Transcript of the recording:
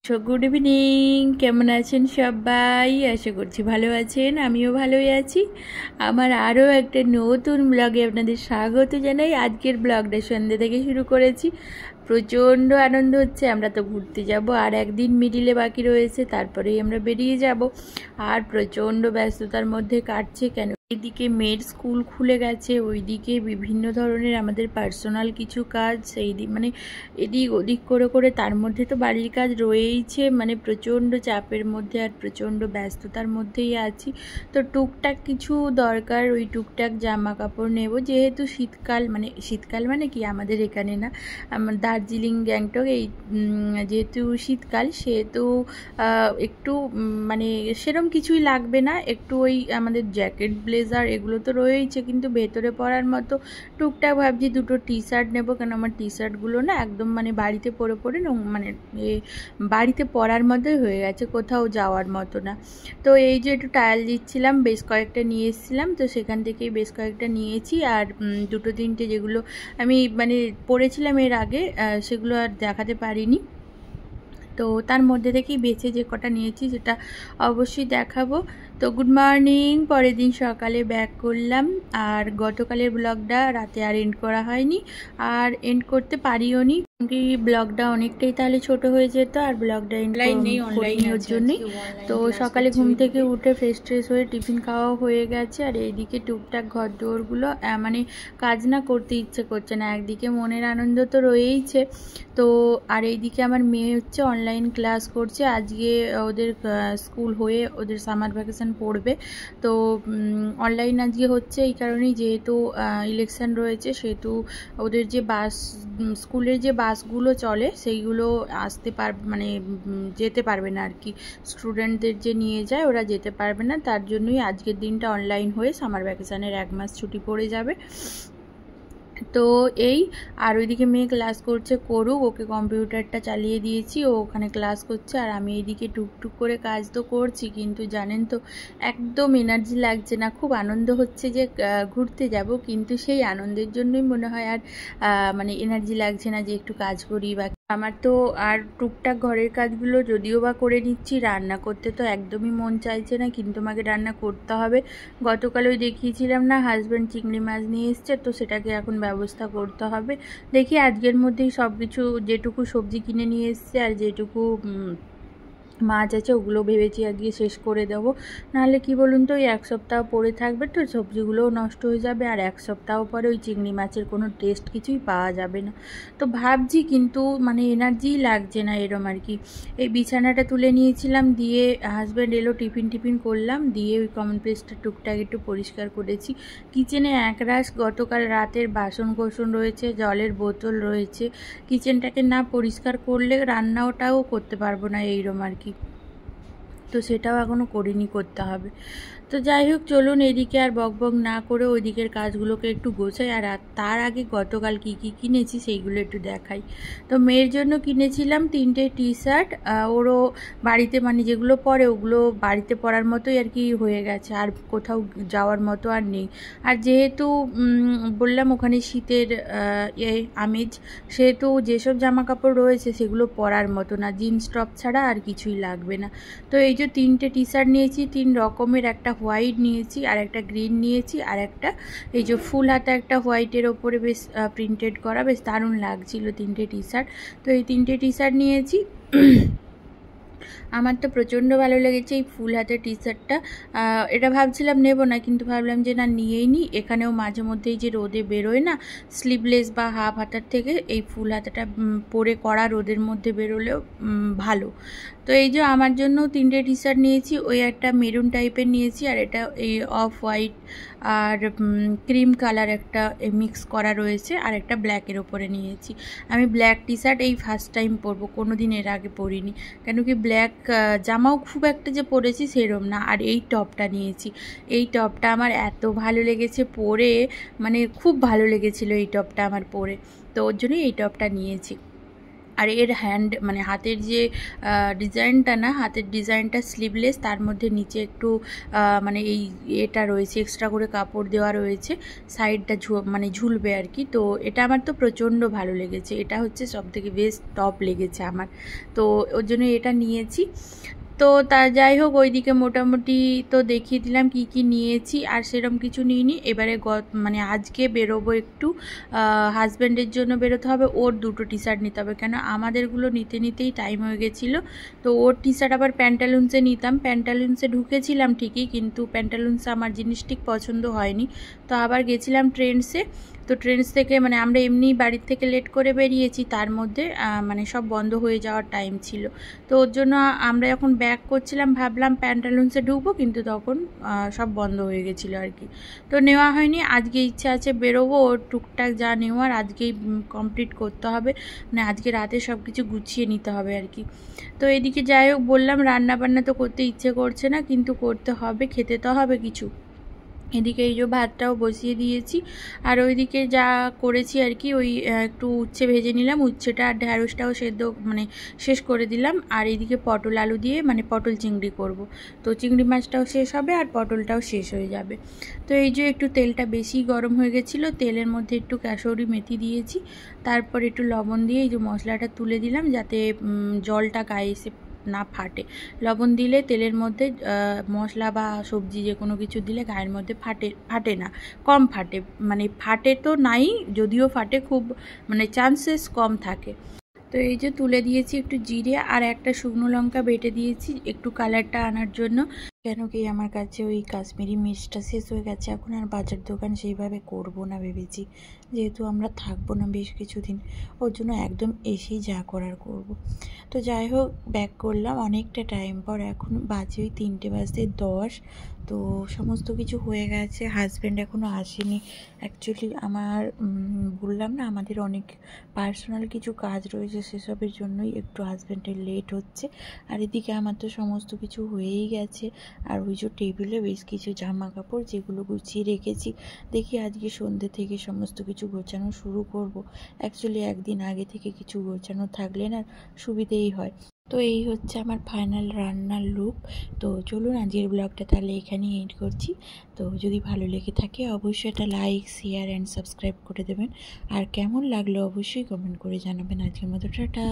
Good evening, কেমন আছেন সবাই? আশা করছি ভালো আছেন, আমিও ভালোই আছি। আমার আরও একটা নতুন ব্লগে আপনাদের স্বাগত জানাই। আজকের ব্লগটা সন্ধ্যে থেকে শুরু করেছি। প্রচণ্ড আনন্দ হচ্ছে। আমরা তো ঘুরতে যাব, আর একদিন মিডিলে বাকি রয়েছে, তারপরেই আমরা বেরিয়ে যাব। আর প্রচণ্ড ব্যস্ততার মধ্যে কাটছে, কেন এদিকে মেয়ের স্কুল খুলে গেছে, ওইদিকে বিভিন্ন ধরনের আমাদের পার্সোনাল কিছু কাজ, সেই মানে এদিক ওদিক করে করে, তার মধ্যে তো বাড়ির কাজ রয়েইছে। মানে প্রচণ্ড চাপের মধ্যে আর প্রচণ্ড ব্যস্ততার মধ্যেই আছি। তো টুকটাক কিছু দরকার, ওই টুকটাক জামা কাপড় নেব, যেহেতু শীতকাল। মানে শীতকাল মানে কি, আমাদের এখানে না, আমার দার্জিলিং গ্যাংটক, এই যেহেতু শীতকাল, সেহেতু একটু মানে সেরম কিছুই লাগবে না। একটু ওই আমাদের জ্যাকেট ব্লেজার এগুলো তো রয়েইছে, কিন্তু ভেতরে পরার মতো টুকটাক ভাবছি দুটো টি শার্ট নেবো। কেন আমার টি শার্টগুলো না একদম মানে বাড়িতে পরে পরে মানে বাড়িতে পরার মতোই হয়ে গেছে, কোথাও যাওয়ার মতো না। তো এই যে একটু ট্রায়াল দিচ্ছিলাম, বেশ কয়েকটা নিয়ে এসেছিলাম, তো সেখান থেকেই বেশ কয়েকটা নিয়েছি। আর দুটো তিনটে যেগুলো আমি মানে পরেছিলাম এর আগে, সেগুলো আর দেখাতে পারিনি। তো তার মধ্যে থেকেই বেছে যে কটা নিয়েছি সেটা অবশ্যই দেখাবো। তো গুড মর্নিং, পরের দিন সকালে ব্যাক করলাম। আর গতকালের ব্লগটা রাতে আর এন্ড করা হয়নি, আর এন্ড করতে পারিও নি, ব্লগটা অনেকটাই তাহলে ছোট হয়ে যেত, আর ব্লগটা অনলাইন নেই, অনলাইন ওর জন্যই। তো সকালে ঘুম থেকে উঠে ফ্রেশ ট্রেশ হয়ে টিফিন খাওয়া হয়ে গেছে। আর এইদিকে টুকটাক ঘর দৌড়গুলো মানে কাজ না করতে ইচ্ছে করছে না, একদিকে মনের আনন্দ তো রয়েইছে। তো আর এইদিকে আমার মেয়ে হচ্ছে অনলাইন ক্লাস করছে। আজকে ওদের স্কুল হয়ে ওদের সামার ভ্যাকেশন পড়বে, তো অনলাইন আজকে হচ্ছে এই কারণেই, যেহেতু ইলেকশন রয়েছে, সেহেতু ওদের যে স্কুলের যে বাসগুলো চলে সেইগুলো আসতে মানে যেতে পারবে না আর কি। স্টুডেন্টদের যে নিয়ে যায় ওরা যেতে পারবে না, তার জন্যই আজকের দিনটা অনলাইন হয়ে সামার ভ্যাকেশনের 1 মাস ছুটি পড়ে যাবে। তো এই, আর ওইদিকে মেয়ে ক্লাস করছে, করুক, ওকে কম্পিউটারটা চালিয়ে দিয়েছি, ও ওখানে ক্লাস করছে। আর আমি এইদিকে টুকটুক করে কাজ তো করছি, কিন্তু জানেন তো একদম এনার্জি লাগছে না। খুব আনন্দ হচ্ছে যে ঘুরতে যাব, কিন্তু সেই আনন্দের জন্যই মনে হয় আর মানে এনার্জি লাগছে না যে একটু কাজ করি। বা আমার তো আর টুকটাক ঘরের কাজগুলো যদিও বা করে নিচ্ছি, রান্না করতে তো একদমই মন চাইছে না, কিন্তু আমাকে রান্না করতে হবে। গতকাল ওই দেখিয়েছিলাম না, হাজব্যান্ড চিংড়ি মাছ নিয়ে এসছে, তো সেটাকে এখন ব্যবস্থা করতে হবে। দেখি আজকের মধ্যেই সব কিছু, যেটুকু সবজি কিনে নিয়ে এসছে আর যেটুকু মাছ আছে ওগুলো ভেবেছি আজকে শেষ করে দেবো। নাহলে কি বলুন তো, ওই 1 সপ্তাহ পরে থাকবে তো সবজিগুলোও নষ্ট হয়ে যাবে, আর 1 সপ্তাহ পরে ওই চিংড়ি মাছের কোনো টেস্ট কিছুই পাওয়া যাবে না। তো ভাবছি, কিন্তু মানে এনার্জিই লাগছে না এরম আর কি। এই বিছানাটা তুলে নিয়েছিলাম, দিয়ে হাজব্যান্ড এলো, টিফিন করলাম, দিয়ে ওই কমন প্লেসটা টুকটাক একটু পরিষ্কার করেছি। কিচেনে একরাশ গতকাল রাতের বাসন কোসন রয়েছে, জলের বোতল রয়েছে। কিচেনটাকে না পরিষ্কার করলে রান্নাটাও করতে পারবো না এইরকম আর কি। তো সেটাও এখনও করিনি, করতে হবে। তো যাই হোক, চলুন এদিকে আর বকবক না করে ওইদিকের কাজগুলোকে একটু গোছাই। আর তার আগে গতকাল কি কি কিনেছি সেইগুলো একটু দেখাই। তো মেয়ের জন্য কিনেছিলাম 3টে টি শার্ট। ওরও বাড়িতে মানে যেগুলো পরে ওগুলো বাড়িতে পরার মতোই আর কি হয়ে গেছে, আর কোথাও যাওয়ার মতো আর নেই। আর যেহেতু বললাম ওখানে শীতের আমেজ, সেহেতু যেসব জামা কাপড় রয়েছে সেগুলো পরার মতো না, জিন্স টপ ছাড়া আর কিছুই লাগবে না। তো এই যে 3টে টি শার্ট নিয়েছি, 3 রকমের, একটা হোয়াইট নিয়েছি, আর একটা গ্রিন নিয়েছি, আর একটা এই যে ফুল হাতা একটা হোয়াইটের ওপরে বেশ প্রিন্টেড করা, বেশ দারুণ লাগছিল 3টে টি শার্ট। তো এই 3টে টি শার্ট নিয়েছি। আমার তো প্রচণ্ড ভালো লেগেছে এই ফুল হাতের টি শার্টটা। এটা ভাবছিলাম নেব না, কিন্তু ভাবলাম যে না, নিয়েই নিই। এখানেও মাঝে মধ্যেই যে রোদে বেরোয় না, স্লিভলেস বা হাফ হাতার থেকে এই ফুল হাতাটা পরে করা রোদের মধ্যে বেরোলেও ভালো। তো এই যে আমার জন্য 3টে টি শার্ট নিয়েছি, ওই একটা মেরুন টাইপের নিয়েছি, আর এটা এই অফ হোয়াইট আর ক্রিম কালার একটা মিক্স করা রয়েছে, আর একটা ব্ল্যাকের ওপরে নিয়েছি। আমি ব্ল্যাক টি শার্ট এই ফার্স্ট টাইম পরবো, কোনো দিন এর আগে পরিনি, কেন কি ব্ল্যাক জামাও খুব একটা যে পরেছি সেরম না। আর এই টপটা নিয়েছি, এই টপটা আমার এত ভালো লেগেছে পরে, মানে খুব ভালো লেগেছিলো এই টপটা আমার পরে, তো ওর জন্যই এই টপটা নিয়েছি। আর এর হ্যান্ড মানে হাতের যে ডিজাইনটা না, হাতের ডিজাইনটা স্লিভলেস, তার মধ্যে নিচে একটু মানে এই এটা রয়েছে, এক্সট্রা করে কাপড় দেওয়া রয়েছে, সাইডটা মানে ঝুলবে আর কি। তো এটা আমার তো প্রচণ্ড ভালো লেগেছে, এটা হচ্ছে সবথেকে বেস্ট টপ লেগেছে আমার, তো ওর জন্য এটা নিয়েছি। তো তা যাই হোক, ওইদিকে মোটামুটি তো দেখিয়ে দিলাম কি কি নিয়েছি, আর সেরকম কিছু নিইনি। এবারে মানে আজকে বেরোবো একটু, হাজব্যান্ডের জন্য বেরোতে হবে, ওর দুটো টি শার্ট নিতে হবে, কেন আমাদেরগুলো নিতে নিতেই টাইম হয়ে গেছিলো। তো ওর টি শার্ট আবার প্যান্টালুন্সে নিতাম, প্যান্টালুন্সে ঢুকেছিলাম ঠিকই, কিন্তু প্যান্টালুন্সে আমার জিনিস ঠিক পছন্দ হয়নি। তো আবার গেছিলাম ট্রেন্ডসে। তো ট্রেন্ডস থেকে মানে আমরা এমনি বাড়ির থেকে লেট করে বেরিয়েছি, তার মধ্যে মানে সব বন্ধ হয়ে যাওয়ার টাইম ছিল। তো ওর জন্য আমরা যখন ব্যাক করছিলাম ভাবলাম প্যান্টালুন্সে ঢুকবো, কিন্তু তখন সব বন্ধ হয়ে গেছিলো আর কি। তো নেওয়া হয়নি, আজকে ইচ্ছা আছে বেরোবো, ওর টুকটাক যা নেওয়ার আজকেই কমপ্লিট করতে হবে, মানে আজকে রাতে সব কিছু গুছিয়ে নিতে হবে আর কি। তো এদিকে যাই হোক, বললাম রান্না বান্না তো করতে ইচ্ছে করছে না, কিন্তু করতে হবে, খেতে তো হবে কিছু। এদিকে এই যে ভাতটাও বসিয়ে দিয়েছি, আর ওইদিকে যা করেছি আর কি, ওই একটু উচ্ছে ভেজে নিলাম, উচ্ছেটা আর ঢ্যাঁড়সটাও সেদ্ধ মানে শেষ করে দিলাম। আর এইদিকে পটল আলু দিয়ে মানে পটল চিংড়ি করব, তো চিংড়ি মাছটাও শেষ হবে আর পটলটাও শেষ হয়ে যাবে। তো এই যে একটু তেলটা বেশি গরম হয়ে গেছিলো, তেলের মধ্যে একটু কাসৌরি মেথি দিয়েছি, তারপর একটু লবণ দিয়ে এই যে মশলাটা তুলে দিলাম, যাতে জলটা গায়ে এসে না ফাটে। লবণ দিলে তেলের মধ্যে মশলা বা সবজি যে কোনো কিছু দিলে গায়ের মধ্যে ফাটে না, কম ফাটে, মানে ফাটে তো নাই, যদিও ফাটে খুব মানে চান্সেস কম থাকে। তো এই যে তুলে দিয়েছি একটু জিরে আর একটা শুকনো লঙ্কা বেটে দিয়েছি একটু কালারটা আনার জন্য, কেন কি আমার কাছে ওই কাশ্মীরি মির্চটা শেষ হয়ে গেছে, এখন আর বাজার দোকান সেইভাবে করব না ভেবেছি, যেহেতু আমরা থাকবো না বেশ কিছুদিন, ওর জন্য একদম এসেই যা করার করব। তো যাই হোক, ব্যাক করলাম অনেকটা টাইম পর, এখন বাজে ওই 3:10। তো সমস্ত কিছু হয়ে গেছে, হাজব্যান্ড এখনও আসেনি। অ্যাকচুয়ালি আমার বললাম না আমাদের অনেক পার্সোনাল কিছু কাজ রয়েছে, সেসবের জন্যই একটু হাজব্যান্ডের লেট হচ্ছে। আর এদিকে আমার তো সমস্ত কিছু হয়েই গেছে, আর ওই যে টেবিলে বেশ কিছু জামা কাপড় যেগুলো গুছিয়ে রেখেছি, দেখি আজকে সন্ধ্যে থেকে সমস্ত কিছু গোছানো শুরু করব। অ্যাকচুয়ালি একদিন আগে থেকে কিছু গোছানো থাকলে না সুবিধেই হয়। তো এই হচ্ছে আমার ফাইনাল রান্নার লুক। তো চলুন আজকের ব্লগটা তাহলে এখানেই এন্ড করছি। তো যদি ভালো লেগে থাকে অবশ্যই একটা লাইক, শেয়ার অ্যান্ড সাবস্ক্রাইব করে দেবেন, আর কেমন লাগলো অবশ্যই কমেন্ট করে জানাবেন। আজকের মতো টাটা।